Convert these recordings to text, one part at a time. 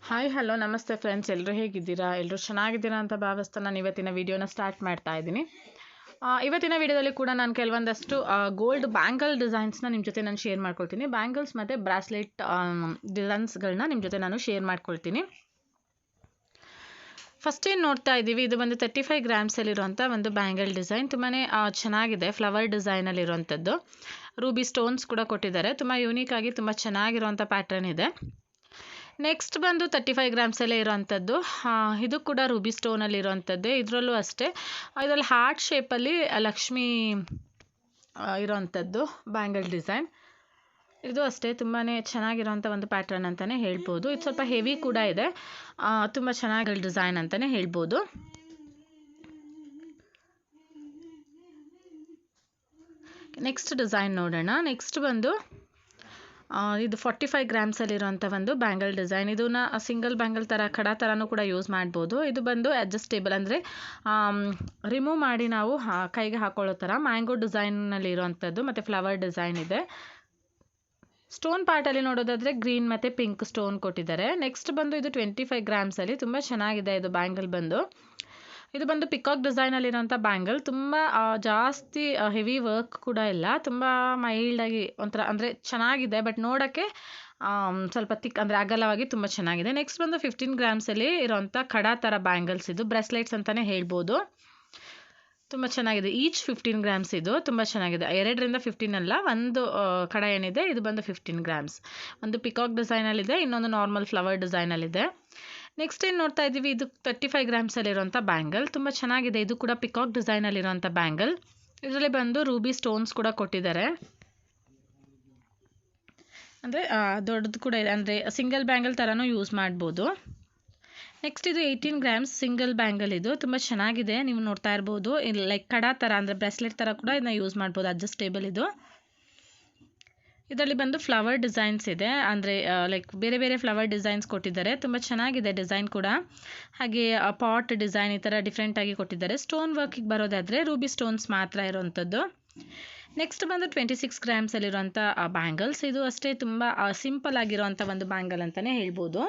Hi hello ನಮಸ್ತೆ friends, ಎಲ್ಲರೂ ಹೇಗಿದ್ದೀರಾ? ಎಲ್ಲರೂ ಚೆನ್ನಾಗಿದ್ದೀರಾ ಅಂತ ಭಾವಿಸ್ತಾ ನಾನು ಇವತ್ತಿನ ವಿಡಿಯೋನ ಸ್ಟಾರ್ಟ್ ಮಾಡ್ತಾ ಇದ್ದೀನಿ. ಇವತ್ತಿನ ವಿಡಿಯೋದಲ್ಲಿ ಕೂಡ ನಾನು ಕೆಲವೊಂದಷ್ಟು ಗೋಲ್ಡ್ ಬ್ಯಾಂಗಲ್ ಡಿಸೈನ್ಸ್ನ ನಿಮ್ಮ ಜೊತೆ ನಾನು ಶೇರ್ ಮಾಡ್ಕೊಳ್ತೀನಿ. ಬ್ಯಾಂಗಲ್ಸ್ ಮತ್ತು ಬ್ರಾಸ್ಲೆಟ್ ಡಿಸೈನ್ಸ್ಗಳನ್ನ ನಿಮ್ಮ ಜೊತೆ ನಾನು ಶೇರ್ ಮಾಡ್ಕೊಳ್ತೀನಿ. ಫಸ್ಟ್ ಏನು ನೋಡ್ತಾ ಇದ್ದೀವಿ, ಇದು ಬಂದು 35 ಗ್ರಾಮ್ಸಲ್ಲಿರುವಂಥ ಒಂದು ಬ್ಯಾಂಗಲ್ ಡಿಸೈನ್. ತುಂಬಾ ಚೆನ್ನಾಗಿದೆ, ಫ್ಲವರ್ ಡಿಸೈನಲ್ಲಿರುವಂಥದ್ದು. ರೂಬಿ ಸ್ಟೋನ್ಸ್ ಕೂಡ ಕೊಟ್ಟಿದ್ದಾರೆ. ತುಂಬ ಯೂನಿಕ್ ಆಗಿ ತುಂಬ ಚೆನ್ನಾಗಿರುವಂಥ ಪ್ಯಾಟರ್ನ್ ಇದೆ. ನೆಕ್ಸ್ಟ್ ಬಂದು 35 ಗ್ರಾಮ್ಸಲ್ಲೇ ಇರೋವಂಥದ್ದು. ಇದು ಕೂಡ ರೂಬಿ ಸ್ಟೋನಲ್ಲಿ ಇರೋವಂಥದ್ದೇ. ಇದರಲ್ಲೂ ಅಷ್ಟೇ, ಇದರಲ್ಲಿ ಹಾರ್ಟ್ ಶೇಪಲ್ಲಿ ಲಕ್ಷ್ಮಿ ಇರೋವಂಥದ್ದು ಬ್ಯಾಂಗಲ್ ಡಿಸೈನ್. ಇದು ಅಷ್ಟೇ ತುಂಬಾ ಚೆನ್ನಾಗಿರೋವಂಥ ಒಂದು ಪ್ಯಾಟರ್ನ್ ಅಂತಲೇ ಹೇಳ್ಬೋದು. ಇದು ಸ್ವಲ್ಪ ಹೆವಿ ಕೂಡ ಇದೆ, ತುಂಬ ಚೆನ್ನಾಗಿ ಡಿಸೈನ್ ಅಂತಲೇ ಹೇಳ್ಬೋದು. ನೆಕ್ಸ್ಟ್ ಡಿಸೈನ್ ನೋಡೋಣ. ನೆಕ್ಸ್ಟ್ ಬಂದು ಇದು 45 ಗ್ರಾಮ್ಸಲ್ಲಿರುವಂಥ ಒಂದು ಬ್ಯಾಂಗಲ್ ಡಿಸೈನ್. ಇದನ್ನ ಸಿಂಗಲ್ ಬ್ಯಾಂಗಲ್ ಥರ ಕಡ ಥರನೂ ಕೂಡ ಯೂಸ್ ಮಾಡ್ಬೋದು. ಇದು ಬಂದು ಅಡ್ಜಸ್ಟೇಬಲ್, ಅಂದರೆ ರಿಮೂವ್ ಮಾಡಿ ನಾವು ಕೈಗೆ ಹಾಕೊಳ್ಳೋ ಥರ ಮ್ಯಾಂಗೋ ಡಿಸೈನ್ನಲ್ಲಿ ಇರೋವಂಥದ್ದು ಮತ್ತು ಫ್ಲವರ್ ಡಿಸೈನ್ ಇದೆ. ಸ್ಟೋನ್ ಪಾರ್ಟಲ್ಲಿ ನೋಡೋದಾದರೆ ಗ್ರೀನ್ ಮತ್ತು ಪಿಂಕ್ ಸ್ಟೋನ್ ಕೊಟ್ಟಿದ್ದಾರೆ. ನೆಕ್ಸ್ಟ್ ಬಂದು ಇದು 25 ಗ್ರಾಮ್ಸಲ್ಲಿ ತುಂಬ ಚೆನ್ನಾಗಿದೆ ಇದು ಬ್ಯಾಂಗಲ್ ಬಂದು. ಇದು ಬಂದು ಪಿಕಾಕ್ ಡಿಸೈನಲ್ಲಿರೋಂಥ ಬ್ಯಾಂಗಲ್. ತುಂಬ ಜಾಸ್ತಿ ಹೆವಿ ವರ್ಕ್ ಕೂಡ ಇಲ್ಲ, ತುಂಬ ಮೈಲ್ಡಾಗಿ ಒಂಥರ ಅಂದರೆ ಚೆನ್ನಾಗಿದೆ. ಬಟ್ ನೋಡೋಕ್ಕೆ ಸ್ವಲ್ಪ ತಿಕ್ ಅಂದರೆ ಅಗಲವಾಗಿ ತುಂಬ ಚೆನ್ನಾಗಿದೆ. ನೆಕ್ಸ್ಟ್ ಬಂದು 15 ಗ್ರಾಮ್ಸಲ್ಲಿ ಇರೋಂಥ ಕಡ ಥರ ಬ್ಯಾಂಗಲ್ಸ್. ಇದು ಬ್ರೆಸ್ಲೆಟ್ಸ್ ಅಂತಲೇ ಹೇಳ್ಬೋದು. ತುಂಬ ಚೆನ್ನಾಗಿದೆ. Each 15 grams. ಇದು ತುಂಬ ಚೆನ್ನಾಗಿದೆ. 2ರಿಂದ 15 ಅಲ್ಲ, ಒಂದು ಕಡ ಏನಿದೆ ಇದು ಬಂದು 15 ಗ್ರಾಮ್ಸ್. ಒಂದು ಪಿಕಾಕ್ ಡಿಸೈನಲ್ಲಿದೆ, ಇನ್ನೊಂದು ನಾರ್ಮಲ್ ಫ್ಲವರ್ ಡಿಸೈನಲ್ಲಿದೆ. ನೆಕ್ಸ್ಟ್ ಏನು ನೋಡ್ತಾ ಇದ್ದೀವಿ, ಇದು 35 ಗ್ರಾಮ್ಸಲ್ಲಿರುವಂಥ ಬ್ಯಾಂಗಲ್. ತುಂಬ ಚೆನ್ನಾಗಿದೆ. ಇದು ಕೂಡ ಪಿಕಾಕ್ ಡಿಸೈನಲ್ಲಿರುವಂಥ ಬ್ಯಾಂಗಲ್. ಇದರಲ್ಲಿ ಬಂದು ರೂಬಿ ಸ್ಟೋನ್ಸ್ ಕೂಡ ಕೊಟ್ಟಿದ್ದಾರೆ. ಅಂದರೆ ದೊಡ್ಡದು ಕೂಡ ಇದೆ, ಅಂದರೆ ಸಿಂಗಲ್ ಬ್ಯಾಂಗಲ್ ಥರನೂ ಯೂಸ್ ಮಾಡ್ಬೋದು. ನೆಕ್ಸ್ಟ್ ಇದು 18 ಗ್ರಾಮ್ಸ್ ಸಿಂಗಲ್ ಬ್ಯಾಂಗಲ್. ಇದು ತುಂಬ ಚೆನ್ನಾಗಿದೆ, ನೀವು ನೋಡ್ತಾ ಇರ್ಬೋದು. ಲೈಕ್ ಕಡ ಥರ ಅಂದರೆ ಬ್ರೆಸ್ಲೆಟ್ ಥರ ಕೂಡ ಇದನ್ನ ಯೂಸ್ ಮಾಡ್ಬೋದು, ಅಡ್ಜಸ್ಟೇಬಲ್ ಇದು. ಇದರಲ್ಲಿ ಬಂದು ಫ್ಲವರ್ ಡಿಸೈನ್ಸ್ ಇದೆ, ಅಂದರೆ ಲೈಕ್ ಬೇರೆ ಬೇರೆ ಫ್ಲವರ್ ಡಿಸೈನ್ಸ್ ಕೊಟ್ಟಿದ್ದಾರೆ. ತುಂಬ ಚೆನ್ನಾಗಿದೆ ಡಿಸೈನ್ ಕೂಡ. ಹಾಗೆ ಪಾಟ್ ಡಿಸೈನ್ ಈ ಥರ ಡಿಫ್ರೆಂಟಾಗಿ ಕೊಟ್ಟಿದ್ದಾರೆ. ಸ್ಟೋನ್ ವರ್ಕಿಗೆ ಬರೋದಾದರೆ ರೂಬಿ ಸ್ಟೋನ್ಸ್ ಮಾತ್ರ ಇರೋವಂಥದ್ದು. ನೆಕ್ಸ್ಟ್ ಬಂದು 26 ಗ್ರಾಮ್ಸಲ್ಲಿರುವಂಥ ಬ್ಯಾಂಗಲ್ಸ್. ಇದು ಅಷ್ಟೇ ತುಂಬ ಸಿಂಪಲ್ ಆಗಿರೋವಂಥ ಒಂದು ಬ್ಯಾಂಗಲ್ ಅಂತಲೇ ಹೇಳ್ಬೋದು.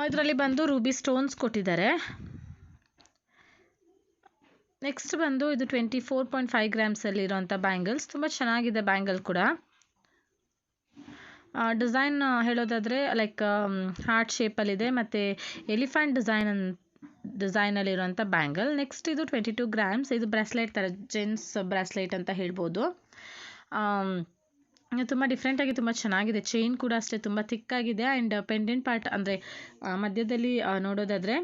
ಇದರಲ್ಲಿ ಬಂದು ರೂಬಿ ಸ್ಟೋನ್ಸ್ ಕೊಟ್ಟಿದ್ದಾರೆ. ನೆಕ್ಸ್ಟ್ ಬಂದು ಇದು 24.5 ಗ್ರಾಮ್ಸಲ್ಲಿರೋಂಥ ಬ್ಯಾಂಗಲ್ಸ್. ತುಂಬ ಚೆನ್ನಾಗಿದೆ ಬ್ಯಾಂಗಲ್ ಕೂಡ. ಡಿಸೈನ್ ಹೇಳೋದಾದರೆ ಲೈಕ್ ಹಾರ್ಟ್ ಶೇಪಲ್ಲಿದೆ ಮತ್ತು ಎಲಿಫೆಂಟ್ ಡಿಸೈನಲ್ಲಿರುವಂಥ ಬ್ಯಾಂಗಲ್. ನೆಕ್ಸ್ಟ್ ಇದು 22 ಗ್ರಾಮ್ಸ್. ಇದು ಬ್ರಾಸ್ಲೆಟ್ ಥರ, ಜೆಂಟ್ಸ್ ಬ್ರಾಸ್ಲೆಟ್ ಅಂತ ಹೇಳ್ಬೋದು. ತುಂಬ ಡಿಫ್ರೆಂಟಾಗಿ ತುಂಬ ಚೆನ್ನಾಗಿದೆ. ಚೈನ್ ಕೂಡ ಅಷ್ಟೇ ತುಂಬ ಥಿಕ್ಕಾಗಿದೆ. ಆ್ಯಂಡ್ ಪೆಂಡೆಂಟ್ ಪಾರ್ಟ್ ಅಂದರೆ ಮಧ್ಯದಲ್ಲಿ ನೋಡೋದಾದರೆ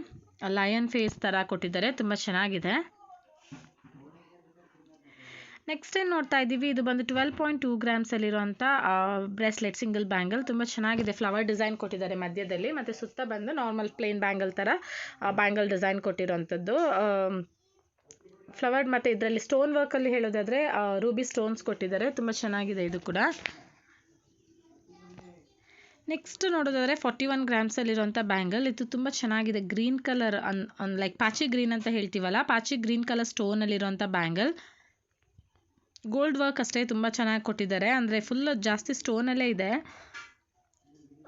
ಲಯನ್ ಫೇಸ್ ಥರ ಕೊಟ್ಟಿದ್ದಾರೆ. ತುಂಬ ಚೆನ್ನಾಗಿದೆ. ನೆಕ್ಸ್ಟ್ ಏನು ನೋಡ್ತಾ ಇದ್ದೀವಿ, ಇದು ಬಂದು 12.2 ಗ್ರಾಮ್ಸಲ್ಲಿರುವಂಥ ಬ್ರೇಸ್ಲೆಟ್ ಸಿಂಗಲ್ ಬ್ಯಾಂಗಲ್. ತುಂಬ ಚೆನ್ನಾಗಿದೆ. ಫ್ಲವರ್ ಡಿಸೈನ್ ಕೊಟ್ಟಿದ್ದಾರೆ ಮಧ್ಯದಲ್ಲಿ, ಮತ್ತು ಸುತ್ತ ಬಂದು ನಾರ್ಮಲ್ ಪ್ಲೇನ್ ಬ್ಯಾಂಗಲ್ ಥರ ಬ್ಯಾಂಗಲ್ ಡಿಸೈನ್ ಕೊಟ್ಟಿರೋವಂಥದ್ದು. ಫ್ಲವರ್ ಮತ್ತು ಇದರಲ್ಲಿ ಸ್ಟೋನ್ ವರ್ಕಲ್ಲಿ ಹೇಳೋದಾದರೆ ರೂಬಿ ಸ್ಟೋನ್ಸ್ ಕೊಟ್ಟಿದ್ದಾರೆ. ತುಂಬ ಚೆನ್ನಾಗಿದೆ ಇದು ಕೂಡ. ನೆಕ್ಸ್ಟ್ ನೋಡೋದಾದರೆ 41 ಗ್ರಾಮ್ಸಲ್ಲಿರುವಂಥ ಬ್ಯಾಂಗಲ್. ಇದು ತುಂಬ ಚೆನ್ನಾಗಿದೆ. ಗ್ರೀನ್ ಕಲರ್ ಲೈಕ್ ಪಾಚಿ ಗ್ರೀನ್ ಅಂತ ಹೇಳ್ತೀವಲ್ಲ, ಪಾಚಿ ಗ್ರೀನ್ ಕಲರ್ ಸ್ಟೋನಲ್ಲಿರುವಂಥ ಬ್ಯಾಂಗಲ್. ಗೋಲ್ಡ್ ವರ್ಕ್ ಅಷ್ಟೇ ತುಂಬ ಚೆನ್ನಾಗಿ ಕೊಟ್ಟಿದ್ದಾರೆ, ಅಂದರೆ ಫುಲ್ ಜಾಸ್ತಿ ಸ್ಟೋನಲ್ಲೇ ಇದೆ,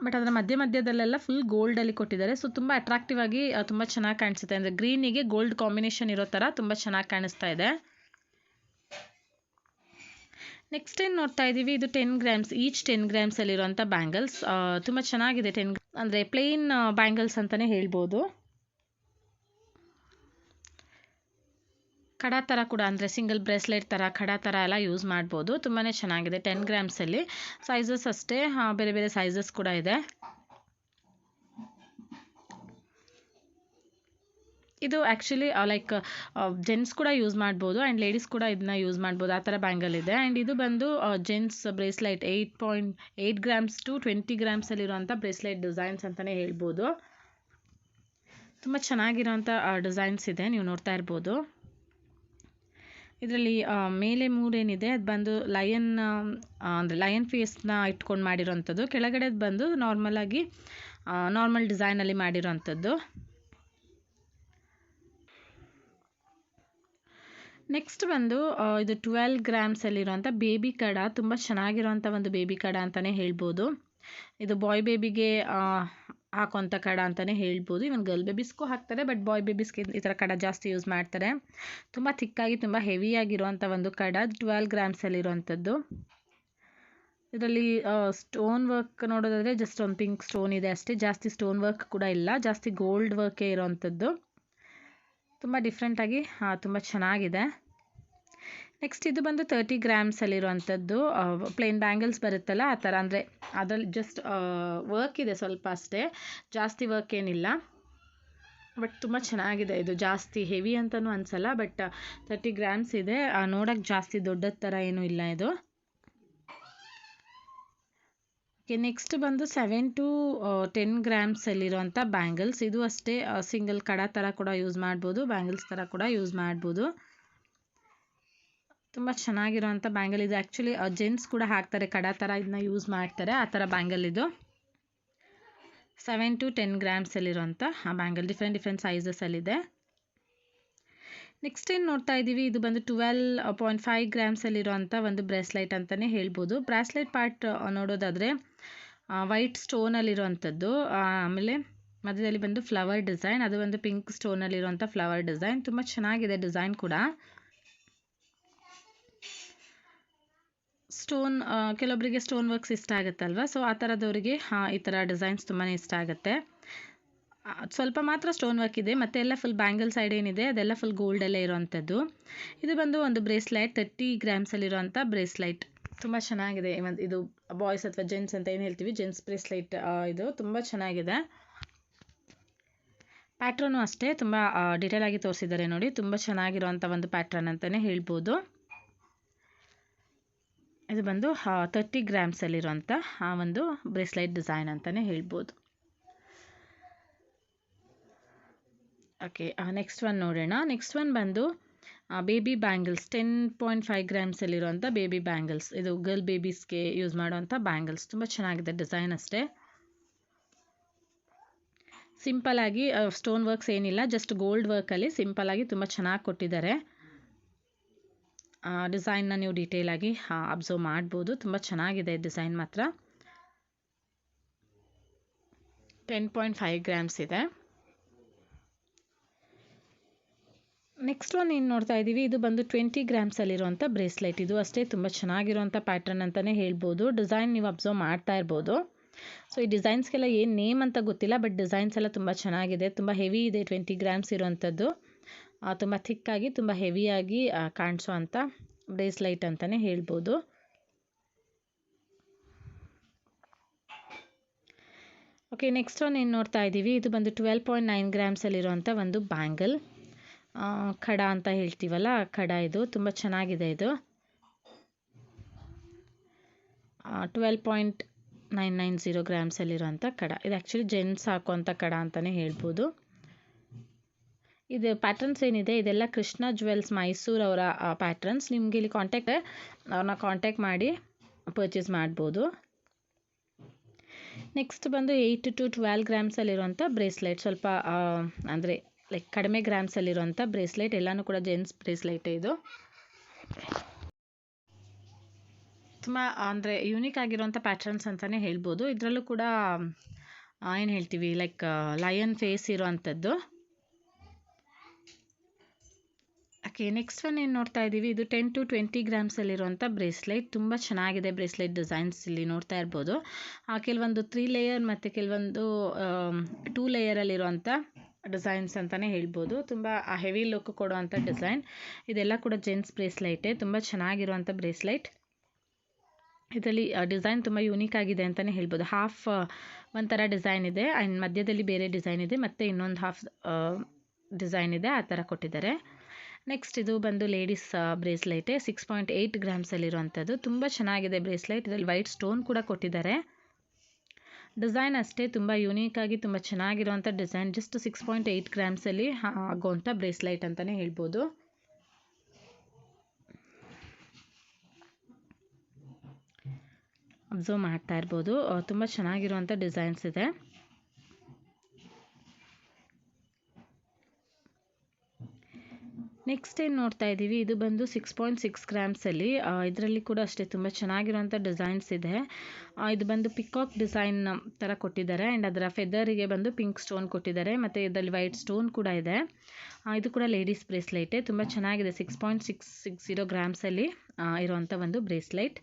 ಬಟ್ ಅದರ ಮಧ್ಯದಲ್ಲೆಲ್ಲ ಫುಲ್ ಗೋಲ್ಡಲ್ಲಿ ಕೊಟ್ಟಿದ್ದಾರೆ. ಸೊ ತುಂಬ ಅಟ್ರಾಕ್ಟಿವ್ ಆಗಿ ತುಂಬ ಚೆನ್ನಾಗಿ ಕಾಣಿಸುತ್ತೆ, ಅಂದರೆ ಗ್ರೀನಿಗೆ ಗೋಲ್ಡ್ ಕಾಂಬಿನೇಷನ್ ಇರೋ ಥರ ತುಂಬ ಚೆನ್ನಾಗಿ ಕಾಣಿಸ್ತಾ ಇದೆ. ನೆಕ್ಸ್ಟ್ ಏನು ನೋಡ್ತಾ ಇದ್ದೀವಿ, ಇದು 10 ಗ್ರಾಮ್ಸ್. Each 10 ಗ್ರಾಮ್ಸಲ್ಲಿರುವಂಥ bangles. ತುಂಬ ಚೆನ್ನಾಗಿದೆ. 10 ಅಂದರೆ ಪ್ಲೇನ್ ಬ್ಯಾಂಗಲ್ಸ್ ಅಂತಲೇ ಹೇಳ್ಬೋದು. ಕಡ ಥರ ಕೂಡ, ಅಂದರೆ ಸಿಂಗಲ್ ಬ್ರೇಸ್ಲೆಟ್ ಥರ ಕಡ ಥರ ಎಲ್ಲ ಯೂಸ್ ಮಾಡ್ಬೋದು. ತುಂಬಾ ಚೆನ್ನಾಗಿದೆ. 10 ಗ್ರಾಮ್ಸಲ್ಲಿ ಸೈಜಸ್ ಅಷ್ಟೇ, ಬೇರೆ ಬೇರೆ ಸೈಜಸ್ ಕೂಡ ಇದೆ. ಇದು ಆ್ಯಕ್ಚುಲಿ ಲೈಕ್ ಜೆಂಟ್ಸ್ ಕೂಡ ಯೂಸ್ ಮಾಡ್ಬೋದು ಆ್ಯಂಡ್ ಲೇಡೀಸ್ ಕೂಡ ಇದನ್ನ ಯೂಸ್ ಮಾಡ್ಬೋದು, ಆ ಥರ ಬ್ಯಾಂಗಲ್ ಇದೆ. ಆ್ಯಂಡ್ ಇದು ಬಂದು ಜೆಂಟ್ಸ್ ಬ್ರೇಸ್ಲೆಟ್ 8.8 ಗ್ರಾಮ್ಸ್ ಟು 20 ಗ್ರಾಮ್ಸಲ್ಲಿರುವಂಥ ಬ್ರೇಸ್ಲೆಟ್ ಡಿಸೈನ್ಸ್ ಅಂತಲೇ ಹೇಳ್ಬೋದು. ತುಂಬ ಚೆನ್ನಾಗಿರೋಂಥ ಡಿಸೈನ್ಸ್ ಇದೆ, ನೀವು ನೋಡ್ತಾ ಇರ್ಬೋದು. ಇದರಲ್ಲಿ ಮೇಲೆ ಮೂರೇನಿದೆ ಅದು ಬಂದು ಲಯನ್, ಅಂದರೆ ಲಯನ್ ಫೇಸ್ನ ಇಟ್ಕೊಂಡು ಮಾಡಿರೋವಂಥದ್ದು. ಕೆಳಗಡೆದು ಬಂದು ನಾರ್ಮಲ್ ಡಿಸೈನಲ್ಲಿ ಮಾಡಿರೋವಂಥದ್ದು. ನೆಕ್ಸ್ಟ್ ಬಂದು ಇದು 12 ಗ್ರಾಮ್ಸಲ್ಲಿರುವಂಥ ಬೇಬಿ ಕಡ. ತುಂಬ ಚೆನ್ನಾಗಿರೋವಂಥ ಒಂದು ಬೇಬಿ ಕಡ ಅಂತಲೇ ಹೇಳ್ಬೋದು. ಇದು ಬಾಯ್ ಬೇಬಿಗೆ ಹಾಕೋಂಥ ಕಡ ಅಂತಲೇ ಹೇಳ್ಬೋದು. ಇವನ್ ಗರ್ಲ್ ಬೇಬೀಸ್ಗೂ ಹಾಕ್ತಾರೆ, ಬಟ್ ಬಾಯ್ ಬೇಬೀಸ್ಗೆ ಈ ಥರ ಕಡ ಜಾಸ್ತಿ ಯೂಸ್ ಮಾಡ್ತಾರೆ. ತುಂಬ ಥಿಕ್ಕಾಗಿ ತುಂಬ ಹೆವಿಯಾಗಿರುವಂಥ ಒಂದು ಕಡ, 12 ಗ್ರಾಮ್ಸಲ್ಲಿರುವಂಥದ್ದು. ಇದರಲ್ಲಿ ಸ್ಟೋನ್ ವರ್ಕ್ ನೋಡೋದಾದರೆ ಜಸ್ಟ್ ಒಂದು ಪಿಂಕ್ ಸ್ಟೋನ್ ಇದೆ ಅಷ್ಟೇ, ಜಾಸ್ತಿ ಸ್ಟೋನ್ ವರ್ಕ್ ಕೂಡ ಇಲ್ಲ, ಜಾಸ್ತಿ ಗೋಲ್ಡ್ ವರ್ಕೇ ಇರೋವಂಥದ್ದು. ತುಂಬ ಡಿಫ್ರೆಂಟಾಗಿ ತುಂಬ ಚೆನ್ನಾಗಿದೆ. ನೆಕ್ಸ್ಟ್ ಇದು ಬಂದು 30 ಗ್ರಾಮ್ಸಲ್ಲಿರುವಂಥದ್ದು. ಪ್ಲೇನ್ ಬ್ಯಾಂಗಲ್ಸ್ ಬರುತ್ತಲ್ಲ ಆ ಥರ, ಅಂದರೆ ಅದರಲ್ಲಿ ಜಸ್ಟ್ ವರ್ಕ್ ಇದೆ ಸ್ವಲ್ಪ ಅಷ್ಟೇ, ಜಾಸ್ತಿ ವರ್ಕ್ ಏನಿಲ್ಲ. ಬಟ್ ತುಂಬ ಚೆನ್ನಾಗಿದೆ, ಇದು ಜಾಸ್ತಿ ಹೆವಿ ಅಂತಲೂ ಅನಿಸಲ್ಲ, ಬಟ್ 30 ಗ್ರಾಮ್ಸ್ ಇದೆ. ನೋಡೋಕ್ಕೆ ಜಾಸ್ತಿ ದೊಡ್ಡದ ಥರ ಏನೂ ಇಲ್ಲ ಇದು. ಓಕೆ, ನೆಕ್ಸ್ಟ್ ಬಂದು 7 to 10 ಗ್ರಾಮ್ಸಲ್ಲಿರುವಂಥ ಬ್ಯಾಂಗಲ್ಸ್. ಇದು ಅಷ್ಟೇ ಸಿಂಗಲ್ ಕಡ ಥರ ಕೂಡ ಯೂಸ್ ಮಾಡ್ಬೋದು, ಬ್ಯಾಂಗಲ್ಸ್ ಥರ ಕೂಡ ಯೂಸ್ ಮಾಡ್ಬೋದು. ತುಂಬ ಚೆನ್ನಾಗಿರೋವಂಥ ಬ್ಯಾಂಗಲ್ ಇದು. ಆ್ಯಕ್ಚುಲಿ ಜೆಂಟ್ಸ್ ಕೂಡ ಹಾಕ್ತಾರೆ, ಕಡ ಥರ ಇದನ್ನ ಯೂಸ್ ಮಾಡ್ತಾರೆ, ಆ ಥರ ಬ್ಯಾಂಗಲ್ ಇದು. 7 to 10 ಗ್ರಾಮ್ಸಲ್ಲಿರುವಂಥ ಆ ಬ್ಯಾಂಗಲ್ ಡಿಫ್ರೆಂಟ್ ಸೈಜಸಲ್ಲಿದೆ. ನೆಕ್ಸ್ಟ್ ಏನು ನೋಡ್ತಾ ಇದ್ದೀವಿ, ಇದು ಬಂದು 12.5 ಗ್ರಾಮ್ಸಲ್ಲಿರುವಂಥ ಒಂದು ಬ್ರೇಸ್ಲೈಟ್ ಅಂತಲೇ ಹೇಳ್ಬೋದು. ಬ್ರೇಸ್ಲೈಟ್ ಪಾರ್ಟ್ ನೋಡೋದಾದರೆ ವೈಟ್ ಸ್ಟೋನಲ್ಲಿರುವಂಥದ್ದು, ಆಮೇಲೆ ಮಧ್ಯದಲ್ಲಿ ಬಂದು ಫ್ಲವರ್ ಡಿಸೈನ್, ಅದು ಒಂದು ಪಿಂಕ್ ಸ್ಟೋನಲ್ಲಿರುವಂಥ ಫ್ಲವರ್ ಡಿಸೈನ್. ತುಂಬ ಚೆನ್ನಾಗಿದೆ ಡಿಸೈನ್ ಕೂಡ. ಸ್ಟೋನ್ ಕೆಲವೊಬ್ಬರಿಗೆ ಸ್ಟೋನ್ ವರ್ಕ್ಸ್ ಇಷ್ಟ ಆಗುತ್ತಲ್ವ, ಸೊ ಆ ಥರದವರಿಗೆ ಈ ಥರ ಡಿಸೈನ್ಸ್ ತುಂಬಾ ಇಷ್ಟ ಆಗುತ್ತೆ. ಸ್ವಲ್ಪ ಮಾತ್ರ ಸ್ಟೋನ್ ವರ್ಕ್ ಇದೆ, ಮತ್ತು ಎಲ್ಲ ಫುಲ್ ಬ್ಯಾಂಗಲ್ ಸೈಡ್ ಏನಿದೆ ಅದೆಲ್ಲ ಫುಲ್ ಗೋಲ್ಡಲ್ಲೇ ಇರೋವಂಥದ್ದು. ಇದು ಬಂದು ಒಂದು ಬ್ರೇಸ್ಲೈಟ್, 30 ಗ್ರಾಮ್ಸಲ್ಲಿರುವಂಥ ಬ್ರೇಸ್ಲೈಟ್. ತುಂಬ ಚೆನ್ನಾಗಿದೆ. ಇದು ಬಾಯ್ಸ್ ಅಥವಾ ಜೆಂಟ್ಸ್ ಅಂತ ಏನು ಹೇಳ್ತೀವಿ, ಜೆಂಟ್ಸ್ ಬ್ರೇಸ್ಲೈಟ್ ಇದು ತುಂಬ ಚೆನ್ನಾಗಿದೆ. ಪ್ಯಾಟ್ರನ್ನು ಅಷ್ಟೇ ತುಂಬ ಡೀಟೇಲ್ ಆಗಿ ತೋರಿಸಿದ್ದಾರೆ ನೋಡಿ, ತುಂಬ ಚೆನ್ನಾಗಿರುವಂಥ ಒಂದು ಪ್ಯಾಟ್ರನ್ ಅಂತಲೇ ಹೇಳ್ಬೋದು. ಇದು ಬಂದು 30 ಗ್ರಾಮ್ಸಲ್ಲಿರುವಂಥ ಆ ಒಂದು ಬ್ರೇಸ್ಲೈಟ್ ಡಿಸೈನ್ ಅಂತಲೇ ಹೇಳ್ಬೋದು. ಓಕೆ, ನೆಕ್ಸ್ಟ್ ಒನ್ ನೋಡೋಣ. ನೆಕ್ಸ್ಟ್ ಒನ್ ಬಂದು ಬೇಬಿ ಬ್ಯಾಂಗಲ್ಸ್, 10.5 ಗ್ರಾಮ್ಸಲ್ಲಿರುವಂಥ ಬೇಬಿ ಬ್ಯಾಂಗಲ್ಸ್. ಇದು ಗರ್ಲ್ ಬೇಬೀಸ್ಗೆ ಯೂಸ್ ಮಾಡುವಂಥ ಬ್ಯಾಂಗಲ್ಸ್. ತುಂಬ ಚೆನ್ನಾಗಿದೆ ಡಿಸೈನ್ ಅಷ್ಟೇ, ಸಿಂಪಲ್ಲಾಗಿ ಸ್ಟೋನ್ ವರ್ಕ್ಸ್ ಏನಿಲ್ಲ, ಜಸ್ಟ್ ಗೋಲ್ಡ್ ವರ್ಕಲ್ಲಿ ಸಿಂಪಲ್ಲಾಗಿ ತುಂಬ ಚೆನ್ನಾಗಿ ಕೊಟ್ಟಿದ್ದಾರೆ. ಡಿಸೈನ್ನ ನೀವು ಡೀಟೇಲಾಗಿ ಅಬ್ಸರ್ವ್ ಮಾಡ್ಬೋದು, ತುಂಬ ಚೆನ್ನಾಗಿದೆ ಡಿಸೈನ್ ಮಾತ್ರ. 10.5 ಗ್ರಾಮ್ಸ್ ಇದೆ. ನೆಕ್ಸ್ಟ್ ಒನ್ ಏನು ನೋಡ್ತಾ ಇದ್ದೀವಿ, ಇದು ಬಂದು 20 ಗ್ರಾಮ್ಸಲ್ಲಿರುವಂಥ ಬ್ರೇಸ್ಲೈಟ್. ಇದು ಅಷ್ಟೇ ತುಂಬ ಚೆನ್ನಾಗಿರುವಂಥ ಪ್ಯಾಟ್ರನ್ ಅಂತಲೇ ಹೇಳ್ಬೋದು. ಡಿಸೈನ್ ನೀವು ಅಬ್ಸರ್ವ್ ಮಾಡ್ತಾ ಇರ್ಬೋದು. ಸೊ ಈ ಡಿಸೈನ್ಸ್ಗೆಲ್ಲ ಏನು ನೇಮ್ ಅಂತ ಗೊತ್ತಿಲ್ಲ, ಬಟ್ ಡಿಸೈನ್ಸ್ ಎಲ್ಲ ತುಂಬ ಚೆನ್ನಾಗಿದೆ, ತುಂಬ ಹೆವಿ ಇದೆ. 20 ಗ್ರಾಮ್ಸ್ ಇರುವಂಥದ್ದು, ತುಂಬ ಥಿಕ್ಕಾಗಿ ತುಂಬ ಹೆವಿಯಾಗಿ ಕಾಣಿಸೋ ಅಂಥ ಬ್ರೇಸ್ಲೈಟ್ ಅಂತಲೇ ಹೇಳ್ಬೋದು. ಓಕೆ, ನೆಕ್ಸ್ಟ್ ಒನ್ ಏನು ನೋಡ್ತಾ ಇದ್ದೀವಿ, ಇದು ಬಂದು 12.9 ಗ್ರಾಮ್ಸಲ್ಲಿರುವಂಥ ಒಂದು ಬ್ಯಾಂಗಲ್, ಖಡ ಅಂತ ಹೇಳ್ತೀವಲ್ಲ ಖಡ. ಇದು ತುಂಬ ಚೆನ್ನಾಗಿದೆ. ಇದು 12.990 ಗ್ರಾಮ್ಸಲ್ಲಿರುವಂಥ ಕಡ. ಇದು ಆ್ಯಕ್ಚುಲಿ ಜೆಂಟ್ಸ್ ಹಾಕುವಂಥ ಕಡ ಅಂತಲೇ ಹೇಳ್ಬೋದು. ಇದು ಪ್ಯಾಟ್ರನ್ಸ್ ಏನಿದೆ ಇದೆಲ್ಲ ಕೃಷ್ಣ ಜುವೆಲ್ಸ್ ಮೈಸೂರು ಅವರ ಪ್ಯಾಟ್ರನ್ಸ್. ನಿಮಗೆ ಇಲ್ಲಿ ಅವ್ರನ್ನ ಕಾಂಟ್ಯಾಕ್ಟ್ ಮಾಡಿ ಪರ್ಚೇಸ್ ಮಾಡ್ಬೋದು. ನೆಕ್ಸ್ಟ್ ಬಂದು 8 to 12 ಗ್ರಾಮ್ಸಲ್ಲಿರುವಂಥ ಬ್ರೇಸ್ಲೈಟ್, ಸ್ವಲ್ಪ ಅಂದರೆ ಲೈಕ್ ಕಡಿಮೆ ಗ್ರಾಮ್ಸಲ್ಲಿರುವಂಥ ಬ್ರೇಸ್ಲೈಟ್. ಎಲ್ಲನೂ ಕೂಡ ಜೆಂಟ್ಸ್ ಬ್ರೇಸ್ಲೈಟೇ. ಇದು ತುಂಬ ಅಂದರೆ ಯೂನಿಕ್ ಆಗಿರುವಂಥ ಪ್ಯಾಟ್ರನ್ಸ್ ಅಂತಲೇ ಹೇಳ್ಬೋದು. ಇದರಲ್ಲೂ ಕೂಡ ಏನು ಹೇಳ್ತೀವಿ, ಲೈಕ್ ಲಯನ್ ಫೇಸ್ ಇರೋವಂಥದ್ದು. ಓಕೆ, ನೆಕ್ಸ್ಟ್ ಒನ್ ಏನು ನೋಡ್ತಾ ಇದ್ದೀವಿ, ಇದು 10 to 20 ಗ್ರಾಮ್ಸಲ್ಲಿರುವಂಥ ಬ್ರೇಸ್ಲೈಟ್. ತುಂಬ ಚೆನ್ನಾಗಿದೆ ಬ್ರೇಸ್ಲೈಟ್ ಡಿಸೈನ್ಸ್, ಇಲ್ಲಿ ನೋಡ್ತಾ ಇರ್ಬೋದು. ಕೆಲವೊಂದು 3 ಲೇಯರ್ ಮತ್ತು ಕೆಲವೊಂದು 2 ಲೇಯರಲ್ಲಿರುವಂಥ ಡಿಸೈನ್ಸ್ ಅಂತಲೇ ಹೇಳ್ಬೋದು. ತುಂಬ ಹೆವಿ ಲುಕ್ ಕೊಡುವಂಥ ಡಿಸೈನ್. ಇದೆಲ್ಲ ಕೂಡ ಜೆಂಟ್ಸ್ ಬ್ರೇಸ್ಲೈಟೇ, ತುಂಬ ಚೆನ್ನಾಗಿರುವಂಥ ಬ್ರೇಸ್ಲೈಟ್. ಇದರಲ್ಲಿ ಡಿಸೈನ್ ತುಂಬ ಯೂನಿಕ್ ಆಗಿದೆ ಅಂತಲೇ ಹೇಳ್ಬೋದು. ಹಾಫ್ ಒಂಥರ ಡಿಸೈನ್ ಇದೆ, ಆ್ಯಂಡ್ ಮಧ್ಯದಲ್ಲಿ ಬೇರೆ ಡಿಸೈನ್ ಇದೆ, ಮತ್ತು ಇನ್ನೊಂದು ಹಾಫ್ ಡಿಸೈನ್ ಇದೆ, ಆ ಥರ ಕೊಟ್ಟಿದ್ದಾರೆ. ನೆಕ್ಸ್ಟ್ ಇದು ಬಂದು ಲೇಡೀಸ್ ಬ್ರೇಸ್ಲೈಟೇ, 6.8 ಗ್ರಾಮ್ಸಲ್ಲಿರುವಂಥದ್ದು. ತುಂಬ ಚೆನ್ನಾಗಿದೆ ಬ್ರೇಸ್ಲೈಟ್. ಇದರಲ್ಲಿ ವೈಟ್ ಸ್ಟೋನ್ ಕೂಡ ಕೊಟ್ಟಿದ್ದಾರೆ. ಡಿಸೈನ್ ಅಷ್ಟೇ ತುಂಬ ಯೂನಿಕಾಗಿ ತುಂಬ ಚೆನ್ನಾಗಿರುವಂಥ ಡಿಸೈನ್. ಜಸ್ಟ್ 6.8 ಗ್ರಾಮ್ಸಲ್ಲಿ ಆಗುವಂಥ ಬ್ರೇಸ್ಲೈಟ್ ಅಂತಲೇ ಹೇಳ್ಬೋದು. ಅಬ್ಸರ್ವ್ ಮಾಡ್ತಾ ಇರ್ಬೋದು, ತುಂಬ ಚೆನ್ನಾಗಿರುವಂಥ ಡಿಸೈನ್ಸ್ ಇದೆ. ನೆಕ್ಸ್ಟ್ ಏನು ನೋಡ್ತಾ ಇದ್ದೀವಿ, ಇದು ಬಂದು 6.6 ಗ್ರಾಮ್ಸಲ್ಲಿ. ಇದರಲ್ಲಿ ಕೂಡ ಅಷ್ಟೇ ತುಂಬ ಚೆನ್ನಾಗಿರುವಂಥ ಡಿಸೈನ್ಸ್ ಇದೆ. ಇದು ಬಂದು ಪಿಕಾಕ್ ಡಿಸೈನ್ ಥರ ಕೊಟ್ಟಿದ್ದಾರೆ ಆ್ಯಂಡ್ ಅದರ ಫೆದರಿಗೆ ಬಂದು ಪಿಂಕ್ ಸ್ಟೋನ್ ಕೊಟ್ಟಿದ್ದಾರೆ ಮತ್ತು ಇದರಲ್ಲಿ ವೈಟ್ ಸ್ಟೋನ್ ಕೂಡ ಇದೆ. ಇದು ಕೂಡ ಲೇಡೀಸ್ ಬ್ರೇಸ್ಲೈಟೇ, ತುಂಬ ಚೆನ್ನಾಗಿದೆ. 6.660 ಗ್ರಾಮ್ಸಲ್ಲಿ ಇರುವಂಥ ಒಂದು ಬ್ರೇಸ್ಲೈಟ್.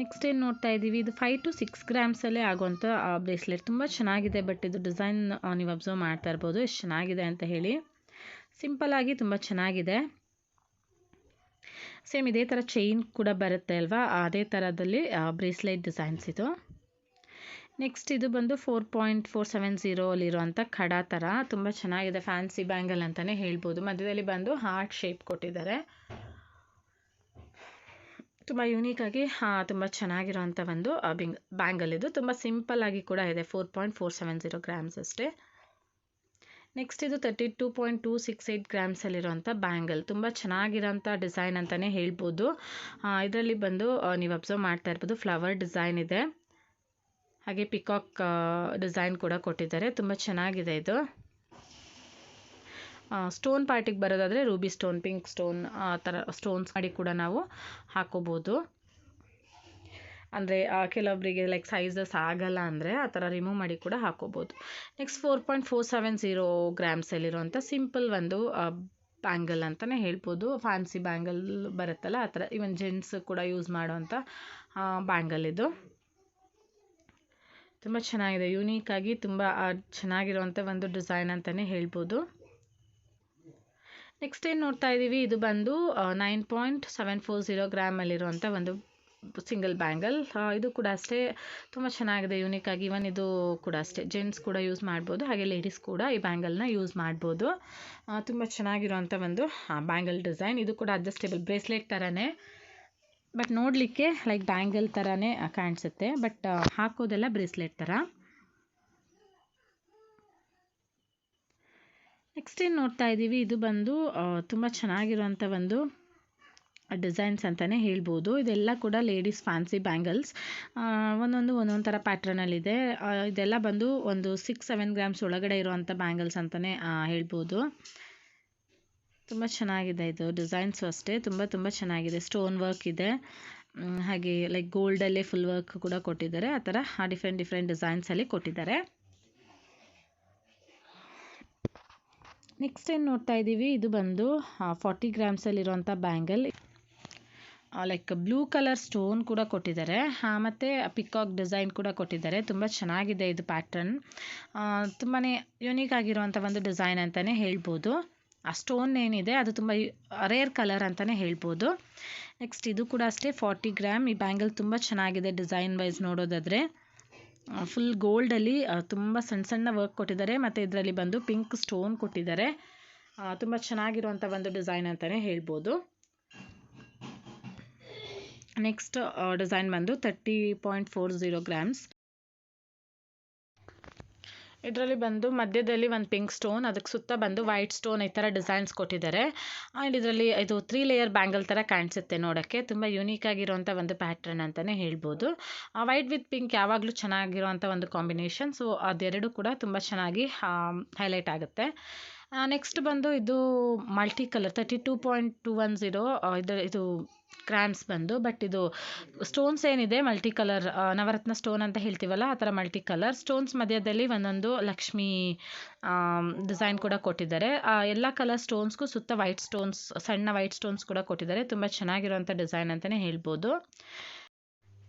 ನೆಕ್ಸ್ಟ್ ಏನು ನೋಡ್ತಾ ಇದ್ದೀವಿ, ಇದು 5 to 6 ಗ್ರಾಮ್ಸಲ್ಲೇ ಆಗುವಂಥ ಬ್ರೇಸ್ಲೆಟ್. ತುಂಬ ಚೆನ್ನಾಗಿದೆ, ಬಟ್ ಇದು ಡಿಸೈನ್ ನೀವು ಅಬ್ಸರ್ವ್ ಮಾಡ್ತಾ ಇರ್ಬೋದು ಎಷ್ಟು ಚೆನ್ನಾಗಿದೆ ಅಂತ ಹೇಳಿ. ಸಿಂಪಲ್ಲಾಗಿ ತುಂಬ ಚೆನ್ನಾಗಿದೆ. ಸೇಮ್ ಇದೇ ಥರ ಚೈನ್ ಕೂಡ ಬರುತ್ತೆ ಅಲ್ವಾ, ಅದೇ ಥರದಲ್ಲಿ ಬ್ರೇಸ್ಲೈಟ್ ಡಿಸೈನ್ಸ್ ಇದು. ನೆಕ್ಸ್ಟ್ ಇದು ಬಂದು 4.470 ಅಲ್ಲಿರುವಂಥ ಖಡಾ ಥರ ತುಂಬ ಚೆನ್ನಾಗಿದೆ. ಫ್ಯಾನ್ಸಿ ಬ್ಯಾಂಗಲ್ ಅಂತಲೇ ಹೇಳ್ಬೋದು. ಮಧ್ಯದಲ್ಲಿ ಬಂದು ಹಾರ್ಟ್ ಶೇಪ್ ಕೊಟ್ಟಿದ್ದಾರೆ. ತುಂಬ ಯೂನಿಕಾಗಿ ತುಂಬ ಚೆನ್ನಾಗಿರೋವಂಥ ಒಂದು ಬ್ಯಾಂಗಲ್ ಇದು. ತುಂಬ ಸಿಂಪಲ್ಲಾಗಿ ಕೂಡ ಇದೆ. 4.470 ಗ್ರಾಮ್ಸ್ ಅಷ್ಟೇ. ನೆಕ್ಸ್ಟ್ ಇದು 32.268 ಗ್ರಾಮ್ಸಲ್ಲಿರುವಂಥ ಬ್ಯಾಂಗಲ್. ತುಂಬ ಚೆನ್ನಾಗಿರೋಂಥ ಡಿಸೈನ್ ಅಂತಲೇ ಹೇಳ್ಬೋದು. ಇದರಲ್ಲಿ ಬಂದು ನೀವು ಅಬ್ಸರ್ವ್ ಮಾಡ್ತಾ ಇರ್ಬೋದು ಫ್ಲವರ್ ಡಿಸೈನ್ ಇದೆ, ಹಾಗೆ ಪಿಕಾಕ್ ಡಿಸೈನ್ ಕೂಡ ಕೊಟ್ಟಿದ್ದಾರೆ. ತುಂಬ ಚೆನ್ನಾಗಿದೆ ಇದು. ಸ್ಟೋನ್ ಪಾರ್ಟಿಗೆ ಬರೋದಾದರೆ ರೂಬಿ ಸ್ಟೋನ್, ಪಿಂಕ್ ಸ್ಟೋನ್ ಆ ಥರ ಸ್ಟೋನ್ಸ್ ಮಾಡಿ ಕೂಡ ನಾವು ಹಾಕೋಬೋದು. ಅಂದರೆ ಕೆಲವೊಬ್ಬರಿಗೆ ಲೈಕ್ ಸೈಜಸ್ ಆಗಲ್ಲ ಅಂದರೆ ಆ ಥರ ರಿಮೂವ್ ಮಾಡಿ ಕೂಡ ಹಾಕೋಬೋದು. ನೆಕ್ಸ್ಟ್ 4.470 ಗ್ರಾಮ್ಸಲ್ಲಿರುವಂಥ ಸಿಂಪಲ್ ಒಂದು ಬ್ಯಾಂಗಲ್ ಅಂತಲೇ ಹೇಳ್ಬೋದು. ಫ್ಯಾನ್ಸಿ ಬ್ಯಾಂಗಲ್ ಬರುತ್ತಲ್ಲ ಆ ಥರ, ಈವನ್ ಜೆಂಟ್ಸ್ ಕೂಡ ಯೂಸ್ ಮಾಡೋವಂಥ ಬ್ಯಾಂಗಲ್ ಇದು. ತುಂಬ ಚೆನ್ನಾಗಿದೆ, ಯೂನಿಕಾಗಿ ತುಂಬ ಚೆನ್ನಾಗಿರುವಂಥ ಒಂದು ಡಿಸೈನ್ ಅಂತಲೇ ಹೇಳ್ಬೋದು. ನೆಕ್ಸ್ಟ್ ಏನು ನೋಡ್ತಾ ಇದ್ದೀವಿ, ಇದು ಬಂದು 9.740 ಗ್ರಾಮಲ್ಲಿರುವಂಥ ಒಂದು ಸಿಂಗಲ್ ಬ್ಯಾಂಗಲ್. ಇದು ಕೂಡ ಅಷ್ಟೇ ತುಂಬ ಚೆನ್ನಾಗಿದೆ, ಯೂನಿಕಾಗಿ. ಇವನ್ ಇದು ಕೂಡ ಅಷ್ಟೇ ಜೆಂಟ್ಸ್ ಕೂಡ ಯೂಸ್ ಮಾಡ್ಬೋದು, ಹಾಗೆ ಲೇಡೀಸ್ ಕೂಡ ಈ ಬ್ಯಾಂಗಲ್ನ ಯೂಸ್ ಮಾಡ್ಬೋದು. ತುಂಬ ಚೆನ್ನಾಗಿರುವಂಥ ಒಂದು ಬ್ಯಾಂಗಲ್ ಡಿಸೈನ್. ಇದು ಕೂಡ ಅಡ್ಜಸ್ಟೇಬಲ್ ಬ್ರೇಸ್ಲೆಟ್ ಥರನೇ, ಬಟ್ ನೋಡಲಿಕ್ಕೆ ಲೈಕ್ ಬ್ಯಾಂಗಲ್ ಥರನೇ ಕಾಣಿಸುತ್ತೆ, ಬಟ್ ಹಾಕೋದೆಲ್ಲ ಬ್ರೇಸ್ಲೆಟ್ ಥರ. ನೆಕ್ಸ್ಟ್ ಏನು ನೋಡ್ತಾ ಇದ್ದೀವಿ, ಇದು ಬಂದು ತುಂಬ ಚೆನ್ನಾಗಿರುವಂಥ ಒಂದು ಡಿಸೈನ್ಸ್ ಅಂತಲೇ ಹೇಳ್ಬೋದು. ಇದೆಲ್ಲ ಕೂಡ ಲೇಡೀಸ್ ಫ್ಯಾನ್ಸಿ ಬ್ಯಾಂಗಲ್ಸ್. ಒಂದೊಂದು ಥರ ಪ್ಯಾಟ್ರನಲ್ಲಿದೆ. ಇದೆಲ್ಲ ಬಂದು ಒಂದು 6-7 ಗ್ರಾಮ್ಸ್ ಒಳಗಡೆ ಇರುವಂಥ ಬ್ಯಾಂಗಲ್ಸ್ ಅಂತಲೇ ಹೇಳ್ಬೋದು. ತುಂಬ ಚೆನ್ನಾಗಿದೆ ಇದು. ಡಿಸೈನ್ಸು ಅಷ್ಟೇ ತುಂಬ ಚೆನ್ನಾಗಿದೆ. ಸ್ಟೋನ್ ವರ್ಕ್ ಇದೆ, ಹಾಗೆ ಲೈಕ್ ಗೋಲ್ಡಲ್ಲೇ ಫುಲ್ ವರ್ಕ್ ಕೂಡ ಕೊಟ್ಟಿದ್ದಾರೆ. ಆ ಥರ ಡಿಫ್ರೆಂಟ್ ಡಿಸೈನ್ಸಲ್ಲಿ ಕೊಟ್ಟಿದ್ದಾರೆ. ನೆಕ್ಸ್ಟ್ ಏನು ನೋಡ್ತಾ ಇದ್ದೀವಿ, ಇದು ಬಂದು 40 ಗ್ರಾಮ್ಸಲ್ಲಿರುವಂಥ bangle. Like blue colour stone ಕೂಡ ಕೊಟ್ಟಿದ್ದಾರೆ, ಮತ್ತು ಪಿಕಾಕ್ ಡಿಸೈನ್ ಕೂಡ ಕೊಟ್ಟಿದ್ದಾರೆ. ತುಂಬ ಚೆನ್ನಾಗಿದೆ ಇದು ಪ್ಯಾಟ್ರನ್. ತುಂಬಾ ಯೂನಿಕ್ ಆಗಿರುವಂಥ ಒಂದು ಡಿಸೈನ್ ಅಂತಲೇ ಹೇಳ್ಬೋದು. ಆ ಸ್ಟೋನ್ ಏನಿದೆ ಅದು ತುಂಬ ರೇರ್ ಕಲರ್ ಅಂತಲೇ ಹೇಳ್ಬೋದು. ನೆಕ್ಸ್ಟ್ ಇದು ಕೂಡ ಅಷ್ಟೇ 40 ಗ್ರಾಮ್. ಈ ಬ್ಯಾಂಗಲ್ ತುಂಬ ಚೆನ್ನಾಗಿದೆ ಡಿಸೈನ್ ವೈಸ್ ನೋಡೋದಾದರೆ. ಫುಲ್ ಗೋಲ್ಡಲ್ಲಿ ತುಂಬ ಸಣ್ಣ ವರ್ಕ್ ಕೊಟ್ಟಿದ್ದಾರೆ, ಮತ್ತು ಇದರಲ್ಲಿ ಬಂದು ಪಿಂಕ್ ಸ್ಟೋನ್ ಕೊಟ್ಟಿದ್ದಾರೆ. ತುಂಬ ಚೆನ್ನಾಗಿರುವಂಥ ಒಂದು ಡಿಸೈನ್ ಅಂತಲೇ ಹೇಳ್ಬೋದು. ನೆಕ್ಸ್ಟ್ ಡಿಸೈನ್ ಬಂದು 30.40 ಗ್ರಾಮ್ಸ್. ಇದರಲ್ಲಿ ಬಂದು ಮಧ್ಯದಲ್ಲಿ ಒಂದು ಪಿಂಕ್ ಸ್ಟೋನ್, ಅದಕ್ಕೆ ಸುತ್ತ ಬಂದು ವೈಟ್ ಸ್ಟೋನ್ ಈ ಥರ ಡಿಸೈನ್ಸ್ ಕೊಟ್ಟಿದ್ದಾರೆ. ಆ್ಯಂಡ್ ಇದರಲ್ಲಿ ಇದು 3 ಲೇಯರ್ ಬ್ಯಾಂಗಲ್ ಥರ ಕಾಣಿಸುತ್ತೆ ನೋಡೋಕ್ಕೆ. ತುಂಬ ಯೂನಿಕ್ ಆಗಿರುವಂಥ ಒಂದು ಪ್ಯಾಟ್ರನ್ ಅಂತಲೇ ಹೇಳ್ಬೋದು. ವೈಟ್ ವಿತ್ ಪಿಂಕ್ ಯಾವಾಗಲೂ ಚೆನ್ನಾಗಿರುವಂಥ ಒಂದು ಕಾಂಬಿನೇಷನ್. ಸೊ ಅದೆರಡು ಕೂಡ ತುಂಬ ಚೆನ್ನಾಗಿ ಹೈಲೈಟ್ ಆಗುತ್ತೆ. ನೆಕ್ಸ್ಟ್ ಬಂದು ಇದು ಮಲ್ಟಿ ಕಲರ್ 32.210 ಇದು ಗ್ರಾಮ್ಸ್ ಬಂದು, ಬಟ್ ಇದು ಸ್ಟೋನ್ಸ್ ಏನಿದೆ ಮಲ್ಟಿ ಕಲರ್, ನವರತ್ನ ಸ್ಟೋನ್ ಅಂತ ಹೇಳ್ತೀವಲ್ಲ ಆ ಥರ ಮಲ್ಟಿ ಕಲರ್ ಸ್ಟೋನ್ಸ್. ಮಧ್ಯದಲ್ಲಿ ಒಂದೊಂದು ಲಕ್ಷ್ಮಿ ಡಿಸೈನ್ ಕೂಡ ಕೊಟ್ಟಿದ್ದಾರೆ. ಎಲ್ಲ ಕಲರ್ ಸ್ಟೋನ್ಸ್ಗೂ ಸುತ್ತ ವೈಟ್ ಸ್ಟೋನ್ಸ್, ಸಣ್ಣ ವೈಟ್ ಸ್ಟೋನ್ಸ್ ಕೂಡ ಕೊಟ್ಟಿದ್ದಾರೆ. ತುಂಬ ಚೆನ್ನಾಗಿರುವಂಥ ಡಿಸೈನ್ ಅಂತಲೇ ಹೇಳ್ಬೋದು.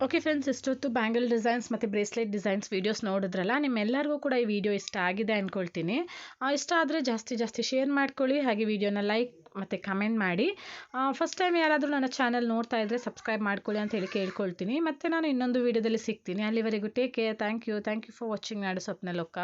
ಓಕೆ ಫ್ರೆಂಡ್ಸ್, ಇಷ್ಟೊತ್ತು ಬ್ಯಾಂಗಲ್ ಡಿಸೈನ್ಸ್ ಮತ್ತು ಬ್ರೇಸ್ಲೆಟ್ ಡಿಸೈನ್ಸ್ ವೀಡಿಯೋಸ್ ನೋಡಿದ್ರಲ್ಲ. ನಿಮ್ಮೆಲ್ಲರಿಗೂ ಕೂಡ ಈ ವಿಡಿಯೋ ಇಷ್ಟ ಆಗಿದೆ ಅಂದ್ಕೊಳ್ತೀನಿ. ಇಷ್ಟ ಆದರೆ ಜಾಸ್ತಿ ಶೇರ್ ಮಾಡ್ಕೊಳ್ಳಿ, ಹಾಗೆ ವಿಡಿಯೋನ ಲೈಕ್ ಮತ್ತು ಕಮೆಂಟ್ ಮಾಡಿ. ಫಸ್ಟ್ ಟೈಮ್ ಯಾರಾದರೂ ನನ್ನ ಚಾನಲ್ ನೋಡ್ತಾ ಇದ್ದರೆ ಸಬ್ಸ್ಕ್ರೈಬ್ ಮಾಡ್ಕೊಳ್ಳಿ ಅಂತ ಹೇಳಿ ಕೇಳ್ಕೊಳ್ತೀನಿ. ಮತ್ತು ನಾನು ಇನ್ನೊಂದು ವೀಡಿಯೋದಲ್ಲಿ ಸಿಗ್ತೀನಿ. ಅಲ್ಲಿವರೆಗೂ take care. Thank you for watching ನಾಡು ಸ್ವಪ್ನ ಲೋಕ.